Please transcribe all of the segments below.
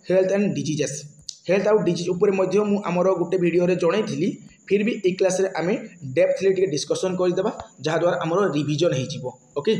Health and diseases health आउ disease उपर आमर गोटे वीडियो रे जणैथिली फिर भी ए क्लास रे आमे डेप्थली टिके डिस्कशन करदेबा जहाँ द्वारा आमर रिविजन हो okay.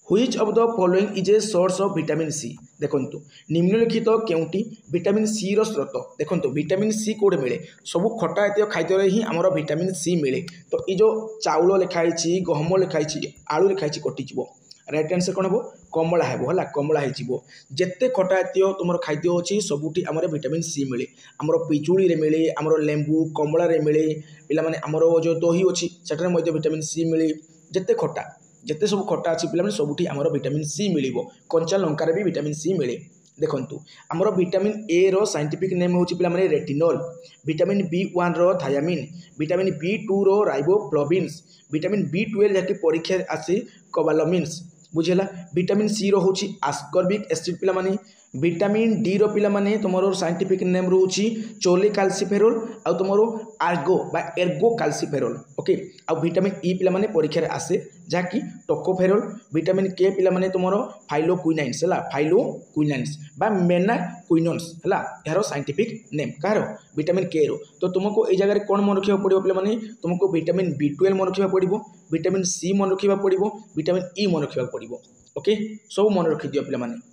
Which of the following is a source of vitamin C देखंतु निम्नलिखित केउंटी विटामिन सी रो स्रोत देखंतु विटामिन सी कोड मिले सब खटा जातीय खाद्य ही आमर विटामिन सी मिले तो ये जो चाउल लिखाई गहम लिखाई आलू लिखाई कटिଯିव राइट आंसर कौन हम कमला है कमला हो जिते खटा जातीय तुम खाद्य अच्छी सबुठी आमर विटामिन सी मिले आमर पिजुड़ी मिले आमर लेंबू कमला मिले पिला माने आमर जो दही अच्छी सेठार विटामिन सी मिले जिते खटा जिते सब खटा अच्छी पे सबुठी आमर विटामिन सी मिल कंचा लंकार भी विटामिन सी मिले देखंतु आमर विटामिन ए रो साइंटिफिक नेम होची पिला माने रेटिनॉल विटामिन B1 रो थायामिन विटामिन B2 रो राइबोफ्लाविन्स विटामिन B12 जाके परीक्षा आसी कोबालामिन्स बुझेला विटामिन सी रो होची आस्कॉर्बिक एसिड पिला माने विटामिन डी रो पिला माने तुमरो साइंटिफिक नेम रोची चोलेकाल्सिफेरोल आ तुमरो आर्गो बा एर्गो कैल्सिफेरोल ओके आ विटामिन ई पिला माने परीक्षा रे आसे जाकी टोकोफेरोल विटामिन के पिला माने तुमरो फाइलोक्विनाइन्स हला फाइलोक्विनाइन्स बा मेनाक्विनोन्स हला यारो साइंटिफिक नेम कारो विटामिन के रो तो तुमको ए जगह रे कोन मन रखिबा पड़िबो पिला माने तुमको विटामिन B12 मन रखिबा पड़िबो विटामिन सी मन रखिबा पड़िबो विटामिन ई मन रखिबा पड़िबो ओके सब मन रखि दियो पिला माने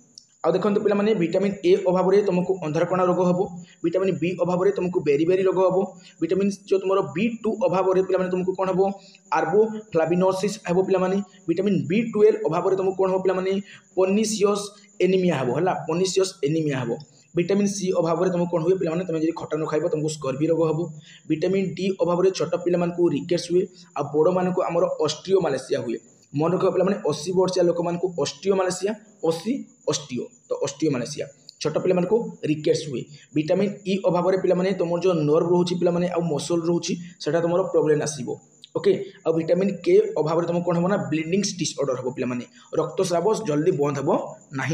आ देखते पे विटामिन ए अभाव में तुमको अंधारकणा रोग हम विटामिन बी अभाव में तुमको बेरीबेरी रोग हम विटामिन जो तुम B2 अभाव में पे तुमको कौन हम आर्बोफ्लाविनोसिस हम पे विटामिन B12 अभाव में तुमको कौन हम पे पर्निशियस एनीमिया हम है पर्निशियस एनीमिया हम विटामिन सी अभाव में तुमको कौन हुए पे तुम जब खटा न खाइब तुमको स्कर्वी रोग हम विटामिन डी अभाव में छोट पे रिकेट्स हुए आ बड़ मानक आमर ऑस्टियोमालेसिया हुए मन रखा पे 80 वर्षिया लोक मान ऑस्टियोमालेसिया 80 ऑस्टियो तो ऑस्टियोमालेसिया छोट पे रिकेट्स हुए विटामिन ई अभाव में पे तुम जो नर्व रोचे पे मसल रोचे से तुम प्रोब्लेम आसो ओके आ विटामिन के अभाव में तुम कौन हम ना ब्लीडिंग डिसऑर्डर हम पे रक्तस्राव जल्दी बंद हम ना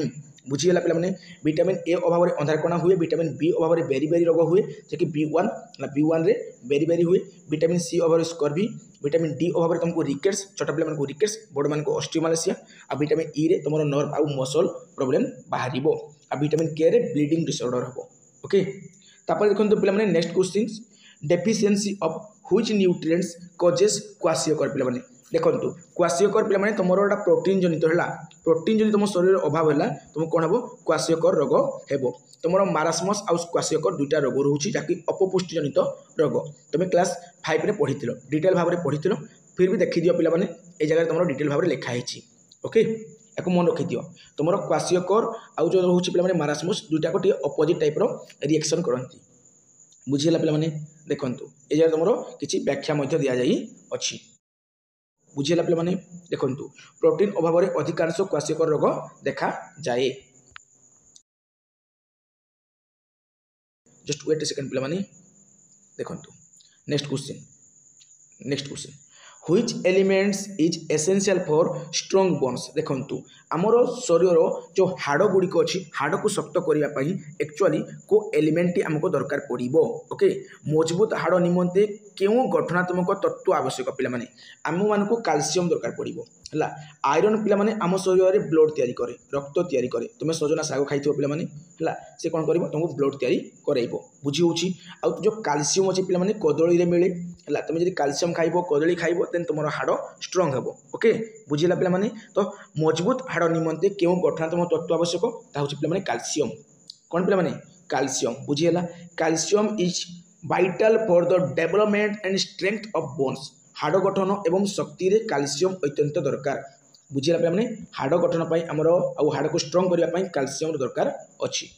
बुझीगला पे विटामिन ए अभाव में अंधारकणा हुए विटामिन बी अभाव में बेरीबेरी रोग हुए जैसे B1 रे बेरीबेरी हुए विटामिन सी अभाव में स्कर्वी विटामिन डी अभाव में तुमको रिकेट्स छोट पे रिकेट्स बड़ मान ऑस्टियोमालेसिया आ विटामिन ई रे तुम नर्व आउ मसल प्रोब्लेम बाहर आ विटामिन के रे ब्लीडिंग डिसऑर्डर हम ओके तापर देखो पे next question deficiency of which nutrients causes kwashiorkor पे देखो क्वाशियोकर पे तुम गोटा प्रोटीन जनित है प्रोटीन जब तुम शरीर अभाव है तुम कौन हम क्वाशियोकर रोग हेबो तुम मारास्मस आउ क्वाशियोकर दुईटा रोग रोचे जहाँकि अपपुष्टि जनित रोग तुम क्लास 5 में पढ़ी डिटेल भाव में पढ़ी फिर भी देखी दियो पे ये जगह तुम डिटेल भाव में लिखाई ओके या मन रखी दियो तुम क्वाशियोकर आउ जो रोचे पे मारास्मस दुईटा को अपोजिट टाइप रिएक्शन करती बुझीगला पे देखो ये जगह तुम किसी व्याख्या दि जाई अच्छी बुझीगला पे देखो प्रोटीन अभाव में अधिकांश क्वाशियोकर रोग देखा जाए जस्ट वेट सेकंड पे देखो next question which elements is essential for strong bones देखो आमर शरीर जो हाड़ गुड़िक अच्छी हाड़ को शक्त करने एक्चुअली को एलिमेंट आमको दरकार पड़ो ओके मजबूत हाड़ निमंते क्यों गठनात्मक तत्व आवश्यक पे आम मान कैल्शियम दरकार पड़ो है आयरन पे आम शरीर में ब्लड तैयारी करे रक्त तैयारी करे तुम सजना शाग खाई पे से कौन कर तुमको ब्लड तैयारी कर बुझी हो जो कैल्शियम अच्छे पे कदली मिले है तुम जब कैल्शियम खाइब कदली खाइब देन तुम हाड़ स्ट्रंग हे ओके बुझीला पे तो मजबूत हाड़ निमंते क्यों गठनात्मक तत्व आवश्यक पे कैल्शियम कौन पे कैल्शियम बुझीगला calcium is vital for the development and strength of bones हाड़ गठन एवं शक्ति रे कैल्शियम अत्यंत दरकार बुझीगला पे हाड़ गठन आमर हाड़ को स्ट्रंग करने कैल्शियम दरकार अच्छी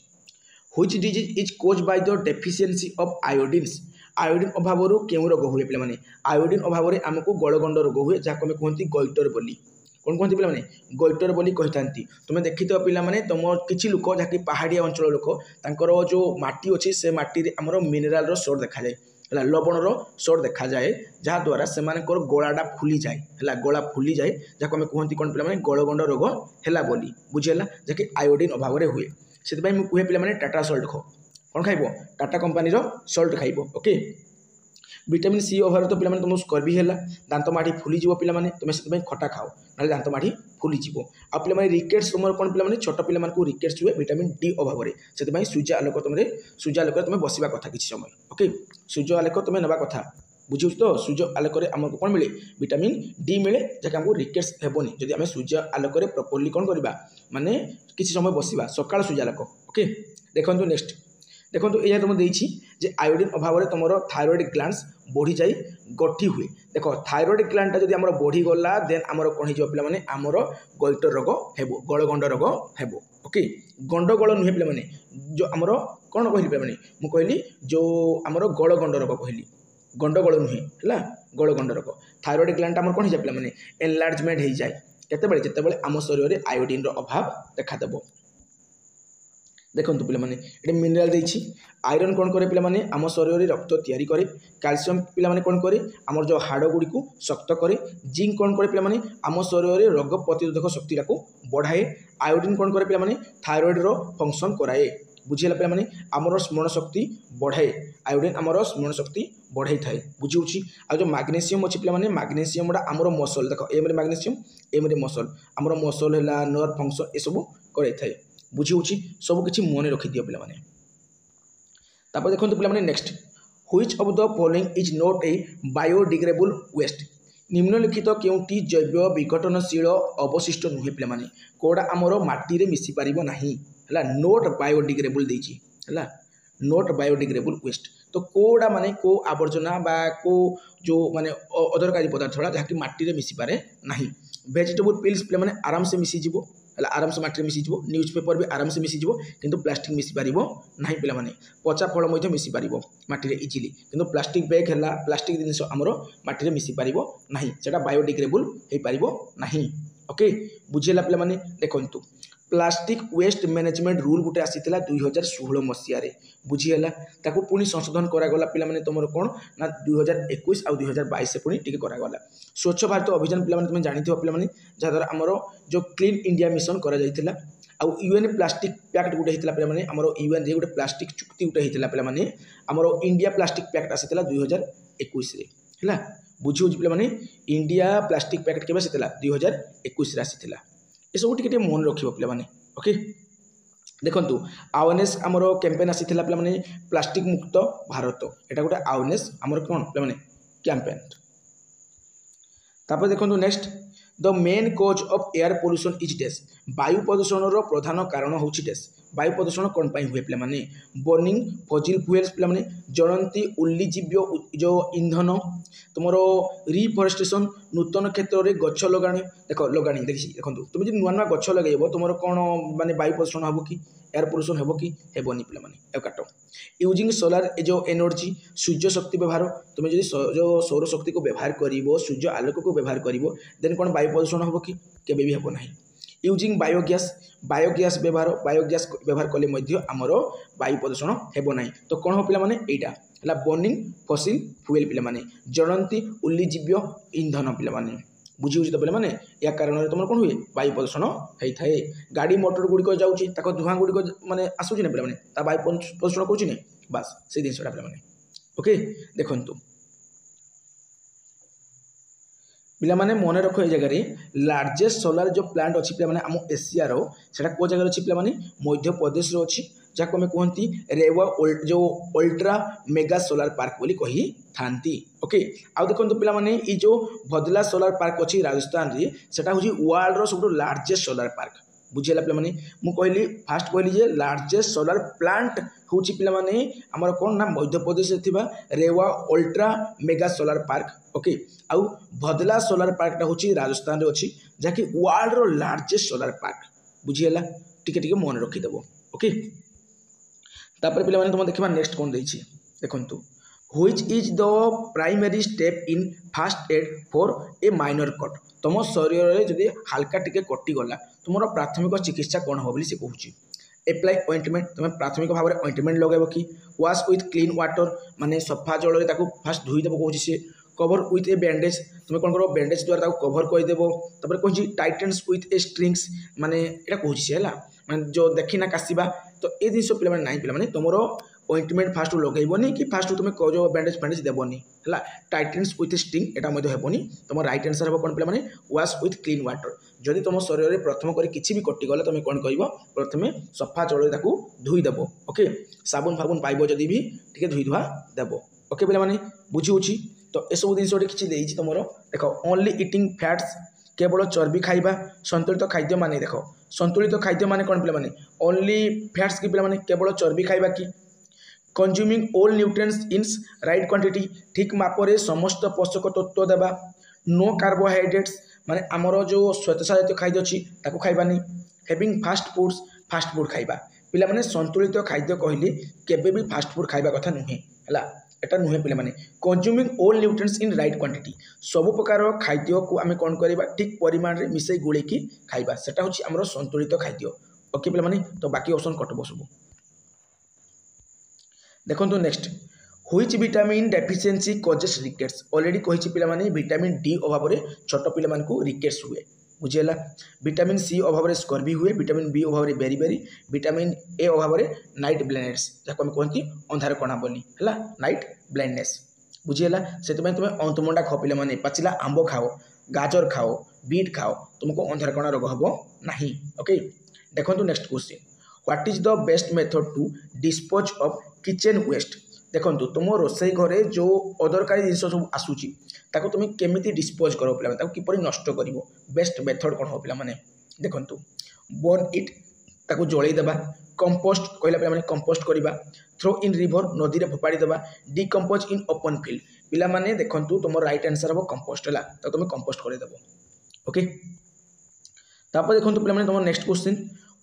which disease is cause by the deficiency of iodines iodine अभाव क्यों रोग हुए पे आयोडीन अभाव में आमको गलगंड रोग हुए जहाँ आम कहते गइटर बोली कौन कहते पे गइटर बोली कही तुम देखी पे तुम किसी लोक जहाँकि पहाड़िया अंचल लोक तांकर जो माटी अच्छी से माटी आमर मिनेराल सोर्स देखा जाए है लवणर सोर्स देखा जाए जहाँद्वारा से गलाटा फुली जाए है गला फुली जाए जहाँ आम कहते कौन पे गलगंड रोग है बोली बुझीगला जहाँकि आयोडीन अभाव में हुए से कहे पे टाटा सल्ट खो कौन खाइब टाटा कंपानी सल्ट खाइब ओके विटामिन सी अभाव तो पे तुमको स्कर्वी है दांत माढ़ी फुलीज पे तुम से खटा खाओ ना दांत माढ़ी फुलीज आ पे रिकेट्स तुम कौन पे छोट पे रिकेट्स हुए विटामिन डी अभाव से सूर्य आलोक तुम बसवा कथा किसी समय ओके सूर्य आलोक तुम नवा कथा बुझे तो सूर्य आलोक आमको कौन मिले विटामिन डी मिले जहाँकि आमको रिकेट्स हेबनी जदि आम सूर्य आलोक प्रॉपर्ली कौन करवा माने किसी समय बसवा सकाळ सूर्य आलोक ओके देखो नेक्स्ट देखो यह तुम देछि जे आयोडीन अभाव में तुम थायरॉइड ग्लैंड्स बढ़ी जाए गठी हुए देख थायरॉइड ग्लैंड जब आम बढ़ी गला देन आमर कौन हो पे आमर गोइटर रोग हेबो गलगंड रोग हेबो ओके गंडगोल नुहे पे जो आमर कौन कहली पे मुझे कहली जो आमर गलगंड रोग कहली गंडगोल नुहे है गलगंड रोग थायरॉइड ग्लैंड आम कौन हो पे एनलार्जमेंट हो जाए केतबेले जितेबाला आम शरीर में आयोडीन अभाव देखादेव देखो पे मिनराल देछि आयरन कौन करे पे आम शरीर में रक्त तैयारी करे कैल्शियम पे कौन करे आम जो हाड़ गुड़ी को शक्त करे जिंक कौन करे पे आम शरीर में रोग प्रतिरोधक शक्ति को बढ़ाए आयोडीन कौन करे पे थायरॉइड रो फंक्शन कराए बुझीला पे आमर स्मरण शक्ति बढ़ाए आयोडीन आमर स्मरण शक्ति बढ़ाई थाए बुझी आ जो मैग्नेशियम अच्छी पे मैग्नेशियम आमर मसल देख एम मैग्नेशियम एम मसल आमर मसल है नर्व फंक्शन ये सब कराई बुझी सबकि मन रखी दियो पे देखो पे next which of the following is not a biodegradable waste निम्नलिखित केउटी जैव विघटनशील अवशिष्ट नुहे पे कौड़ा आमर माटी रे मिसी पारिबो नाही है नोट बायोडिग्रेडेबल देछि है नोट बायोडिग्रेडेबल वेस्ट तो कौड़ा माने को आवर्जना बा को जो माने अदरकारी पदार्थ जहाँकि माटी रे मिसी पारे नाही वेजिटेबल पिल्स पे आराम से मिसी जीवो आराम से माटी मिसीज न्यूज पेपर भी आराम से मिसीज किंतु प्लास्टिक मिसी पार ना पे पचा फल मिसी पार माटी इजिली किंतु प्लास्टिक बैग है प्लास्टिक जिन आमर माटी मिसी पार ना से बायोडिग्रेडेबल हो पार ना ओके बुझेगा पे देखु प्लास्टिक वेस्ट मैनेजमेंट रूल गोटे आसीला 2016 मसीह बुझीगला ताकू पुणी संशोधन करागला पे तुम कौन ना 2021 आ 2022 से पुणी टी करागला स्वच्छ भारत अभियान पे तुम जानी पे जहाद्वारा आमर जो क्लीन इंडिया मिशन करा आउ यूएन प्लास्टिक पैक्ट गोटे होता पे आमर यूएन गोटे प्लास्टिक चुक्ति गोटे होता पे आमर इंडिया प्लास्टिक पैक्ट आसीला 2021 है बुझी पे इंडिया प्लास्टिक पैक्ट के 2021 आसीला ये सब टे मन रखियो पे ओके देखु अवेयरनेस आमर कैंपेन आसीला पे प्लास्टिक मुक्त भारत यहाँ गोटे अवेयरनेस आमर कौन पे कैंपेन तापर देखो next the main cause of air pollution is dash वायु प्रदूषण प्रधान कारण हूँ डेस वायु प्रदूषण कौन हुए पे बर्निंग फजिल फ्यूएल्स पे जलंती उल्लीजीव्य जो ईंधन तुम रिफरेस्टेशन नूतन क्षेत्र में गछ लगाणी देख लगाणी देखो तुम जो नुआ नुआ गछ लगे तुम कौन माने वायु प्रदूषण हम कि एयर पोल्यूशन हम कि हेबनी पे काट यूजिंग सोलार जो एनर्जी सूर्य शक्ति व्यवहार तुम जो सौर शक्ति को व्यवहार कर सूर्य आलोक को व्यवहार कर देन कौन वायु प्रदूषण हम कि केबे भी हेबो नाही यूजिंग बायोगैस व्यवहार कले आमर वायु प्रदूषण हेबो नाही तो कौन हो पे एटा है बर्निंग फसिल फ्यूएल पे जलंती उल्लीजीव्य ईंधन पे बुझी तो पे या कारण तुम कौन हुए वायु प्रदूषण होता है गाड़ी मोटर गुड़िक जाऊँगी धूआं गुड़िक मानने आसूँ ना पे वायु प्रदूषण करुच्ची बास से जिनसा पे ओके देखु पिलाने मन रख ये जगह लार्जेस्ट सोलार जो प्लांट अच्छी पे आम एशिया रोटा कौ जगह अच्छी पे मध्य प्रदेश अच्छी जहाँ को कहती रेवा जो अल्ट्रा मेगा सोलार पार्क बोली कही थांती ओके आउ देखो पे जो भदला सोलार पार्क अच्छी राजस्थान रे सेटा हूँ वर्ल्ड रो सब लार्जेस्ट सोलार पार्क बुझेगा पे मुझे कहली फास्ट कहली जे लार्जेस्ट सोलार प्लांट हूँ पे आमर कौन ना Madhya Pradesh Rewa ultra mega solar park okay आउ भदला सोलार पार्कटा हूँ राजस्थान रे अच्छी जहाँकि वर्ल्ड रो लार्जेस्ट सोलार पार्क बुझीगला टिके टिके मन रखीदेव ओके तापर पे तुम देखा नेक्स्ट कौन देछि देखंतु which is the primary step in first aid for a minor cut तुम शरीर में जब हाल्का टिके कटि गला तुम प्राथमिक चिकित्सा कौन हो से कहूँ एप्लाई ऑइंटमेंट तुम प्राथमिक भाव में ऑइंटमेंट लगेब कि वाश विथ क्लीन वाटर माने सफा जल में फास्ट धोईदेव कहूँ सी कवर विथ ए बैंडेज तुम कौन कर बैंडेज द्वारा कवर करदेव तापर कहूँ टाइटेन्स विथ ए स्ट्रिंग्स माने यहाँ कहूँ सी है माने जो देखी ना काशिबा तो ये जिन पे ना पे तुम ऑइंटमेंट फास्ट लगेबनी कि फास्ट तुम जो बैंडेज फैंडेज देवनी है टाइटेन्स विथ स्टिंग एटा हेबनी तुम रईट आंसर हम कौन पे वाश विथ क्लीन वाटर जदि तुम शरीर में प्रथम कर किसी भी कटिगला तुम कौन कर प्रथम सफा जल धोईदेव ओके साबुन फाबुन पाइब जदि भी टे धोई धुआ देव ओके पे बुझी तो यह सब जिन किसी तुम देख ओनली इटिंग फैट्स केवल चर्बी खाइबा संतुलित खाद्य मान देख संतुलित खाद्य मान कौन पे ओनली फैट्स की पे केवल चर्बी खाइबा कि consuming all nutrients in right quantity ठीक मापरे समस्त पोषक तत्व देवा नो कार्बोहाइड्रेट्स माने आमर जो श्वेतसार जातीय खाद्य अच्छी ताकू खाइबानी हैविंग फास्ट फूड खाइबा पिला माने संतुलित खाद्य कहले केबे भी फास्ट फूड खाइबा कथा नुहे हला एटा नुहे पिला माने consuming all nutrients in right quantity सब प्रकार खाद्य को आमे कोन करबा ठीक परिमाण रे मिसई गुळे की खाइबा सेटा होची आमर संतुलित खाद्य ओके पिला माने तो बाकी ऑप्शन कटबो सब देखो next which vitamin deficiency causes rickets already कही पिला माने विटामिन डी अभाव में छोट पिला मान को रिकेट्स हुए बुझेला विटामिन सी अभाव में स्कर्वी हुए विटामिन बी अभाव में बेरी विटामिन ए अभाव में नाइट ब्लाइंडनेस जहाँ आम कहती अंधार कणा बोली है नाइट ब्लाइंडनेस बुझेला से तुम अमृतभंडा खाओ पिला माने पाचिला आंब खाओ गाजर खाओ बीट खाओ तुमको अंधार कणा रोग हम ना ओके देखो next question what is the best method to dispose of kitchen waste देखो तुम रोसई घरे जो अदरकारी जिन सब आसूची ताको तुम केमिति डिस्पोज करो पे किपर नष्ट कर बेस्ट मेथड कौन हो पे देखो बर्न इट ताको जलई देबा कंपोस्ट कहला पे कंपोस्ट करवा थ्रो इन रिवर नदी में फोपाड़ी देबा डिकम्पोज इन ओपन फील्ड पिला माने देखो तुम राइट आंसर हम कंपोस्ट है तो तुम कंपोस्ट करदेव ओके तापर देखो पे तुम next question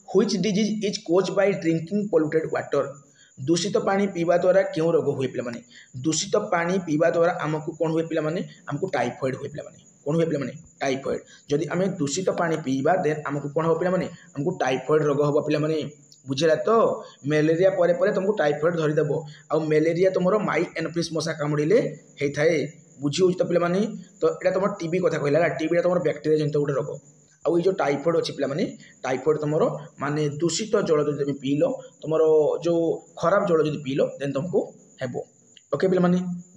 which disease is cause by drinking polluted water दूषित पानी पीवा द्वारा क्यों रोग हुए पे दूषित पानी पीवा द्वारा आमको कौन हुए पे आमको टाइफॉइड हुए पे कौन हुए पे टाइफॉइड जदि आम दूषित पानी पीवा देन आमको कौन हम पे आमको टाइफॉइड रोग हम पे बुझेगा तो मलेरिया परे परे तुमको टाइफॉइड धरीदेव आ मलेरिया तुम माई एनोफिलिस मशा कामुड़े होता है बुझी तो पे तो यहाँ तुम टीबी कथा कहला टीबी तुम बैक्टेरिया जनित गोटे रोग आउ ये जो टाइफॉइड अच्छी पे टाइफॉइड तुम माने दूषित जल जो तुम पील तुम जो खराब जल जो पील देन तुमको हेब ओके पे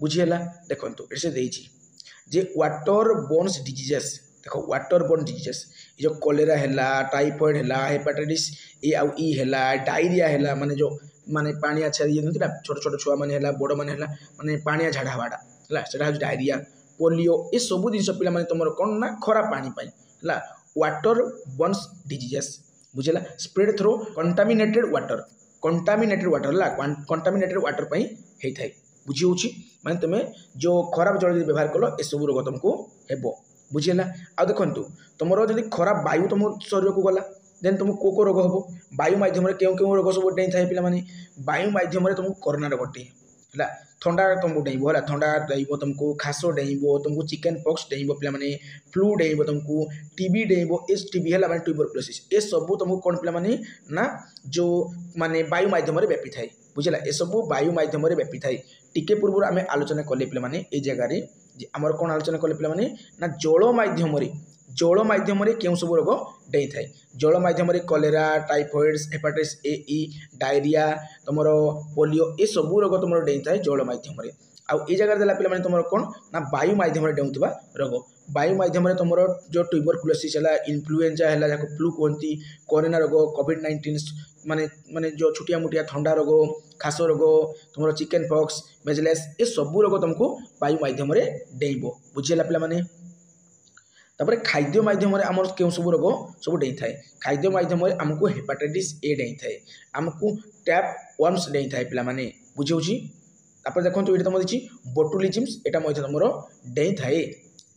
बुझीगला देखो इसे जे वाटर बोर्न्स डिजीजेस देखो वाटर बोर्न डिजीजेस ये जो कलेरा है टाइफॉइड है हेपाटाइटिस ए आउ ई है डायरिया है माने जो माने पानिया छाड़ी ना छोट छोट छुआ मैंने बड़ मैंने माने पानिया झाड़ा हवाटा है डायरिया पोलियो ये सब जिन पे तुम कौन ना खराब पानी है वाटर बोर्न्स डिजीजेस बुझेला स्प्रेड थ्रो कंटामिनेटेड वाटर है कंटामिनेटेड वाटर पर होता है बुझी होची माने तुम जो खराब जल व्यवहार कल ए सब रोग तुमको हेब बुझेला आ देखो तुम जब खराब वायु तुम शरीर को गला देन तुमको को रोग हम वायु मध्यम क्यों रोग सब डेई थाए पे वायु मध्यम तुमको कोरोना रोग टे है थंडा तुमको डेब है थंडा डेब तुमको खास डेब तुमको चिकेन पॉक्स डेब पे फ्लू डेब तुमको टीबी डेब एस टीबी है माने ट्यूबरकुलोसिस ये सब तुमको कौन पे ना जो माने वायु मध्यम व्यापी थाए बुझेगा ये सब वायु मध्यम व्यापी थाए टिके पूर्व आम आलोचना कले पे ये जगार आमर कौन आलोचना कले पे ना जल मध्यम क्यों सब रोग डेई थाए जल मध्यम कलेरा टाइफॉइड्स हेपाटाइटिस ए ई डायरिया तुम पोलियो ये सब रोग तुम डेई थाए जल मध्यम आउ ये जगह देला पे तुम कौन ना वायु मध्यम डेउथुवा रोग वायु मध्यम तुम जो ट्यूबरकुलोसिस है इन्फ्लुएंजा है जहाँ फ्लू कहती कोरोना रोग कोविड-19 माने माने जो छुटिया मुटिया थंडा रोग खास रोग तुम चिकेन पॉक्स मेजलेस ये सब रोग तुमको वायु मध्यम डेब बुझेगा पे तापर खाद्य माध्यम आमर क्यों सब रोग सब डेई थाए खाद्य माध्यम आमको हेपाटाइटिस ए डेई थाए आमको टैप वर्म्स डेई थाए पे बुझे देखो ये तुम देखिए बोटुलिजिम्स यहाँ तुम डेई थाए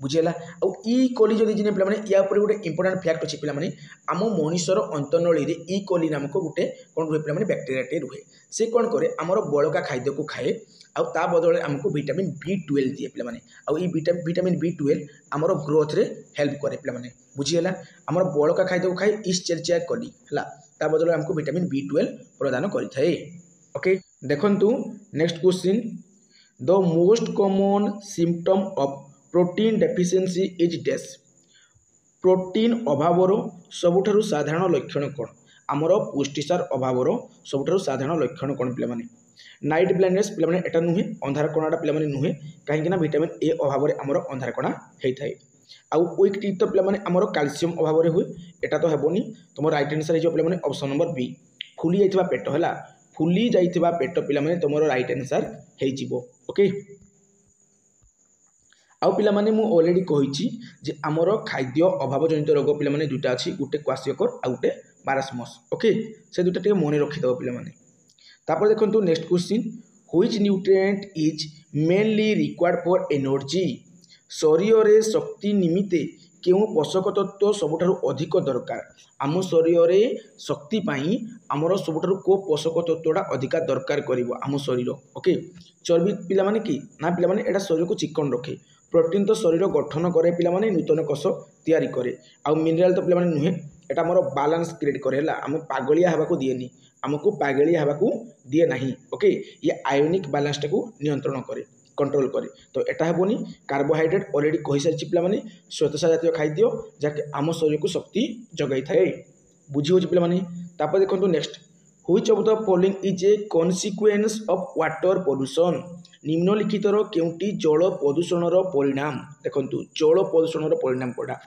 बुझेगा आउ ई कोली जो देने पे या गोटे इंपोर्टाट फैक्ट अच्छे पे आम मनीषर अंतनली ई कोली नामक गोटे कौन रुहे पे बैक्टेरियाटे रुहे से कौन करे आमर बड़का खाद्य को खाए आ बदल आमको विटामिन B12 दिए पे आउ विटामिन B12 आमर ग्रोथ रे हेल्प करे पे बुझीगला आमर बड़का खाद्य को खाए इस चेरचिया कोली है बदल आमको विटामिन B12 प्रदान करें ओके देखु next question the most common symptom of protein deficiency is dash protein अभावर सबुठारु साधारण लक्षण कौन आमर पुष्टिसार अभावर सबुठारु साधारण लक्षण कौन पे नाइट ब्लाइंडनेस पे एटा नुहे अंधार कणाटा पे नुहे कहीं विटामिन ए अभाव में आमर अंधार कणा होता है। आउ वीक टीथ तो पे आमर कैल्शियम अभाव में हुए एटा तो हेबनी तुम राइट आंसर हो पे ऑप्शन नंबर बी फुली जाइथिबा पेट है फुली जाइथिबा पेट पे तुम राइट आंसर हो ओके। आउ पे अलरेडी कही जे आमर खाद्य अभाव जनित रोग पे दुटा अच्छी गोटे क्वासियोकर आउ गोटे मारास्मस ओके से दुटा टे मन रखिदेव पे देखो next question which nutrient is mainly required for energy शरीर रे शक्ति निमित्ते केउं पोषक तत्व सबुठारु अधिक दरकार आम शरीर रे शक्ति पाई आमर सबुठारु को पोषक तत्वटा अधिका दरकार करिवो आम शरीर ओके। चर्बी पिला माने कि ना पिला माने एटा शरीर को चिकन रखे प्रोटीन तो शरीर गठन करे पिला माने नूतन कोष तैयारी करे आउ मिनरल तो पिला माने नुहे एटा मोर बैलेंस क्रिएट करे हला आम पागलिया हवा को दिएनी आमको पागलिया हवा को दिए नहीं ओके। ये आयोनिक बैलेंस टाको नियंत्रण करे कंट्रोल करे तो एटा हेबोनी कार्बोहाइड्रेट ऑलरेडी कहि सारी पिला माने श्वेतसार जातीय खाद्य जाके आम शरीर को शक्ति जगाई थाए बुझी होची पिला माने। तापर देखंतु next which of the following is a consequence of water pollution निम्नलिखितर केउंटी जल प्रदूषणर परिणाम देखंतु जल प्रदूषणर परिणाम कोडा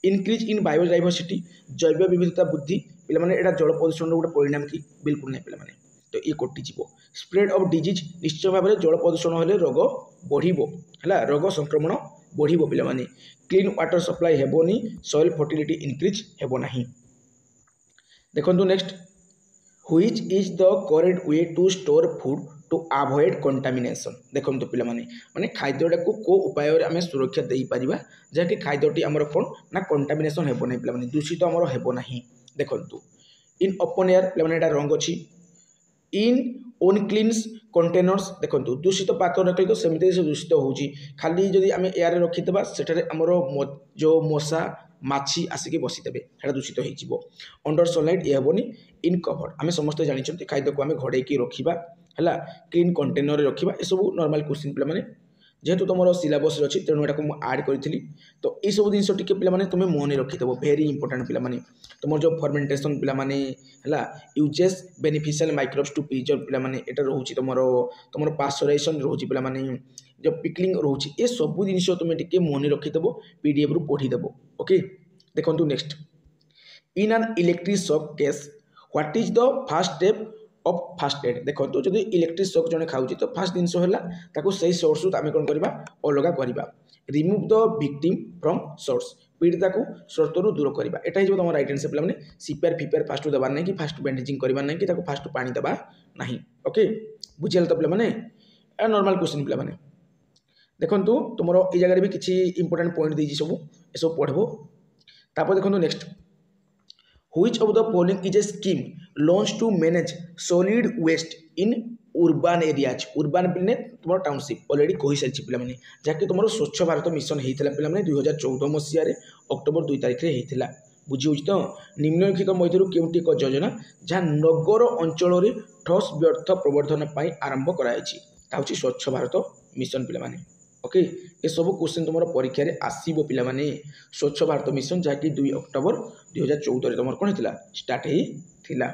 इनक्रीज इन बायोडाइवर्सिटी जैव विविधता वृद्धि पिला माने एटा जल प्रदूषणर गोटे परिणाम कि बिल्कुल नहीं पिला माने तो ये कोटी जीवो स्प्रेड ऑफ डिजीज निश्चय भाव में जल प्रदूषण हेले रोग बढ़िबो हला रोग संक्रमण बढ़िबो पिला माने क्लीन वाटर सप्लाई हेबोनी सॉइल फर्टिलिटी इंक्रीज हेबो नाही। देखंतु next which is the correct way to store food to avoid contamination देखंतु पिला माने माने खाद्यटा को उपाय रे आमे सुरक्षा देई परिबा जाके खाद्यटी हमर कोन ना कंटामिनेशन हेबो नाही पिला माने दूषित हमर हेबो नाही। देखंतु इन ओपन एयर पिला माने एटा रंग अछि इन अनक्लीन्स कंटेनर्स देखंतु दूषित पात्र रखले तो सेमिति से दूषित होउची खाली जदि आमे एयर रे रखितबा सेटारे हमर जो मशा माछी आसिके बसिदेबे सेटा दूषित होइजिवो अंडर सनलाइट ये हेबोनी इन कवर आमे समस्त जानि छथि खाद्य को आमे घडे की रखिबा हला क्लीन कंटेनर रे रखिबा ए सब नॉर्मल क्वेश्चन पिला माने जेहेतु तुम सिलेबस अच्छी तेणु एटा को आड करी तो ये सब जिन टी पे तुम मन रखिदेव भेरी इंपोर्टेंट पे तुम जो फर्मेंटेशन पे uses beneficial microbes to preserve पे एटा रोचे तुम तुम पास्चराइजेशन रोचे पे जो पिकलिंग रोचे ये सब जिन तुम टे मन रखिदेव पीडीएफ रु पढ़ीदेव ओके। देखो next in an electric shock case what is the first step of first aid देखो तो जब इलेक्ट्रिक शॉक जने खाऊची तो फर्स्ट दिन है सही सोर्स आम कौन करवा अलग करवा remove the victim from source पीड़िता को स्रोत दूर करवा एटा ही तुम राइट आंसर पे सीपीआर फिपिआर फास्ट देवार नहीं कि फास्ट बैंडेजिंग करवा नहीं कि फास्ट पानी देवा नहीं ओके बुझे तो पे नॉर्मल क्वेश्चन पे देखो तुम ये जगह भी किसी इंपोर्टेंट पॉइंट देजी सब ये सब पढ़ो तापर देखो next which of the following is a scheme launch to manage solid waste in urban areas urban पे तुम टाउनशिप ऑलरेडी कही सारी पे जहाँकि तुम स्वच्छ भारत मिशन होता पे 2014 मसीह अक्टोबर 2 तारिख होता बुझी तो निम्नलिखित मध्य केउटी एक योजना जहाँ नगर अंचल ठोस व्यर्थ प्रवर्धन आरंभ कराई स्वच्छ भारत मिशन पे ओके ये सब क्वेश्चन तुम परीक्षा रे आसीबो पिला माने स्वच्छ भारत मिशन जहाँकि 2 अक्टोबर 2014 तुम कौन होता स्टार्ट होता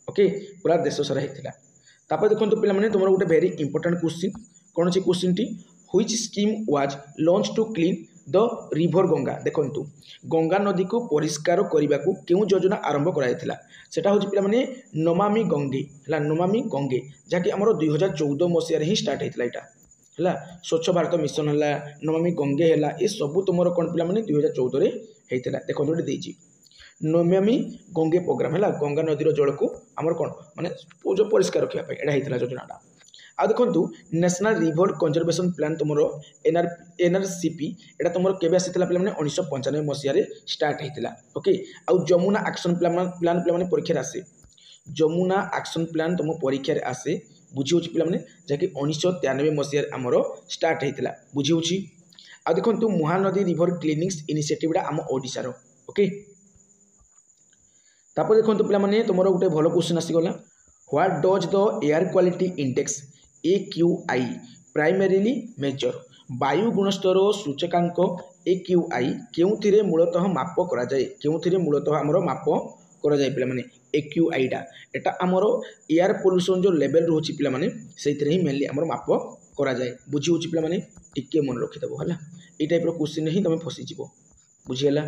ओके पूरा देश सारा होता तापर देखो पिला माने तुम गोटे वेरी इंपोर्टेंट क्वेश्चन कौन से क्वेश्चन टी which scheme was launch to clean the river Ganga देखो गंगा नदी को परिष्कार करने को क्यों योजना आरंभ कराइला सेटा हूँ पिला माने नमामि गंगे है नमामि गंगे जहाँकि आम 2014 मसीह ही स्टार्ट होता यहाँ है स्वच्छ भारत मिशन है नमामि गंगे है ये सब तुम कौन पे 2014 होता देखो देती नमामि गंगे प्रोग्राम है गंगा नदीर जल को आमर कौन माने जो परिष्कार रखापी यहाँ होता योजनाटा आ देखो नेशनल रिवर कंजर्वेशन प्लान तुम एनआरसीपी एटा तुम केवे आसाला पे 1995 मसीह स्टार्ट होता ओके आउ जमुना एक्शन प्लान पे परीक्षा आसे जमुना एक्शन प्लान तुम परीक्षा आसे बुझी होची पिला माने जाके 1993 मसीह आमर स्टार्ट होता बुझी होची आ देखो महानदी रिवर क्लीनिंग इनिशिएटिव आम ओडिशार ओके तापर देखो पिला माने तुम गोटे भल क्वेश्चन आसीगला what does the air quality index AQI primarily measure वायु गुणस्तर सूचकांक AQI केउथिरे मूलतः माप करा जाए केउथिरे मूलतः आमर माप करा जाए पिलामाने AQIटा एटा आमर एयर पोल्यूशन जो लेवल रोची पिलामाने सेइथिरे ही मेनली आमर माप करा जाए बुझी होची पिलामाने टिके मन रखि दबो हला ए टाइप रो क्वेश्चन ही तमे फसी जिवो बुझियला।